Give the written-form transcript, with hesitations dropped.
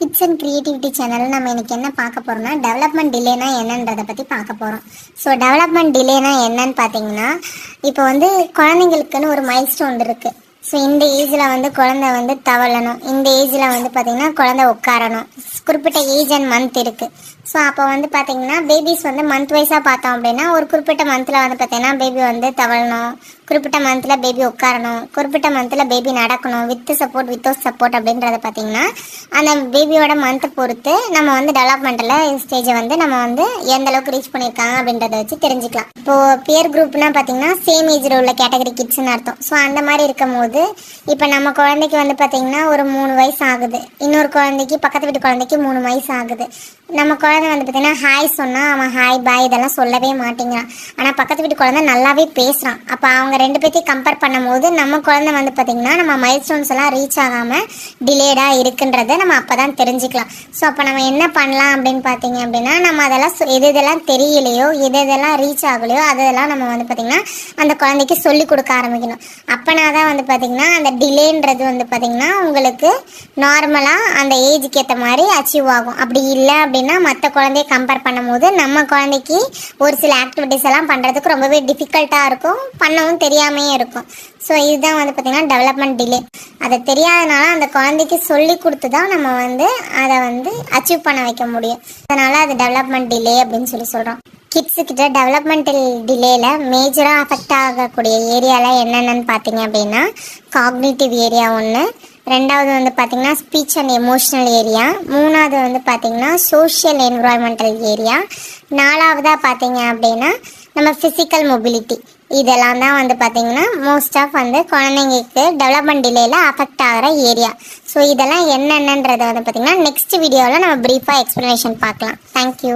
Kids and creativity channel நம்ம இன்னைக்கு என்ன பார்க்க போறோம்னா டெவலப்மெண்ட் டிலேனா என்னன்றதை பற்றி பார்க்க போகிறோம். ஸோ டெவலப்மெண்ட் டிலேனா என்னன்னு பார்த்தீங்கன்னா, இப்போ குழந்தைங்களுக்குன்னு ஒரு மைல் ஸ்டோன் இருக்குது. ஸோ இந்த ஏஜில் குழந்தை தவழணும், இந்த ஏஜில் பார்த்தீங்கன்னா குழந்தை உட்காரணும், குறிப்பிட்ட ஏஜ் அண்ட் மந்த் இருக்குது. ஸோ அப்போ பார்த்தீங்கன்னா பேபிஸ் மந்த் வைஸாக பார்த்தோம் அப்படின்னா ஒரு குறிப்பிட்ட மந்தில் பார்த்தீங்கன்னா பேபி தவழணும், குறிப்பிட்ட மந்தில் பேபி உட்காரணும், குறிப்பிட்ட மந்தில் பேபி நடக்கணும், வித் சப்போர்ட் வித்தவுட் சப்போர்ட் அப்படின்றத பார்த்தீங்கன்னா அந்த பேபியோட மந்த்தை பொறுத்து நம்ம டெவலப்மெண்ட்டில் ஸ்டேஜை நம்ம எந்த அளவுக்கு ரீச் பண்ணியிருக்காங்க அப்படின்றத வச்சு தெரிஞ்சுக்கலாம். இப்போது பியர் குரூப்னா பார்த்தீங்கன்னா சேம் ஏஜில் உள்ள கேட்டகரி கிட்ஸ்ன்னு அர்த்தம். ஸோ அந்த மாதிரி இருக்கும் போது இப்போ நம்ம குழந்தைக்கு பார்த்தீங்கன்னா ஒரு 3 வயசு ஆகுது, இன்னொரு குழந்தைக்கு பக்கத்து வீட்டு குழந்தைக்கு 3 வயசு ஆகுது. நம்ம குழந்தை பார்த்தீங்கன்னா ஹாய் சொன்னால் அவன் ஹாய் பாய் இதெல்லாம் சொல்லவே மாட்டேங்கிறான். ஆனால் பக்கத்து வீட்டு குழந்தை நல்லாவே பேசுகிறான். அப்போ அவங்க ரெண்டு பேர்த்தையும் கம்பேர் பண்ணும்போது நம்ம குழந்தை பார்த்தீங்கன்னா நம்ம மைல் ஸ்டோன்ஸ் எல்லாம் ரீச் ஆகாமல் டிலேடாக இருக்குன்றதை நம்ம அப்போ தான் தெரிஞ்சுக்கலாம். ஸோ அப்போ நம்ம என்ன பண்ணலாம் அப்படின்னு பார்த்தீங்க அப்படின்னா, நம்ம அதெல்லாம் எது இதெல்லாம் தெரியலையோ எது இதெல்லாம் ரீச் ஆகலையோ அதெல்லாம் நம்ம பார்த்தீங்கன்னா அந்த குழந்தைக்கு சொல்லி கொடுக்க ஆரம்பிக்கணும். அப்போனா தான் பார்த்தீங்கன்னா அந்த டிலேன்றது பார்த்தீங்கன்னா உங்களுக்கு நார்மலாக அந்த ஏஜுக்கு ஏற்ற மாதிரி அச்சீவ் ஆகும். அப்படி இல்லை அப்படின்னா மற்ற குழந்தைய கம்பேர் பண்ணும்போது நம்ம குழந்தைக்கு ஒரு சில ஆக்டிவிட்டிஸ் எல்லாம் பண்ணுறதுக்கு ரொம்பவே டிஃபிகல்ட்டாக இருக்கும், பண்ணவும் தெரியாமையே இருக்கும். ஸோ இதுதான் பார்த்தீங்கன்னா டெவலப்மெண்ட் டிலே. அதை தெரியாதனால அந்த குழந்தைக்கு சொல்லி கொடுத்து தான் நம்ம அதை அச்சீவ் பண்ண வைக்க முடியும். அதனால் அது டெவலப்மெண்ட் டிலே அப்படின்னு சொல்கிறோம். கிட்ஸுக்கிட்ட டெவலப்மெண்டல் டிலேயில் மேஜராக அஃபெக்ட் ஆகக்கூடிய ஏரியாவில் என்னென்னு பார்த்தீங்க அப்படின்னா காக்னிட்டிவ் ஏரியா ஒன்று, ரெண்டாவது பார்த்தீங்கன்னா ஸ்பீச் அண்ட் எமோஷ்னல் ஏரியா, மூணாவது பார்த்தீங்கன்னா சோஷியல் என்விரான்மெண்டல் ஏரியா, நாலாவதாக பார்த்தீங்க அப்படின்னா நம்ம ஃபிசிக்கல் மொபிலிட்டி. இதெல்லாம் தான் பார்த்தீங்கன்னா மோஸ்ட் ஆஃப் குழந்தைங்களுக்கு டெவலப்மெண்ட் டிலேயில் அஃபெக்ட் ஆகிற ஏரியா. ஸோ இதெல்லாம் என்னென்னன்றதை பார்த்தீங்கன்னா நெக்ஸ்ட் வீடியோவில் நம்ம ப்ரீஃபாக எக்ஸ்ப்ளனேஷன் பார்க்கலாம். தேங்க்யூ.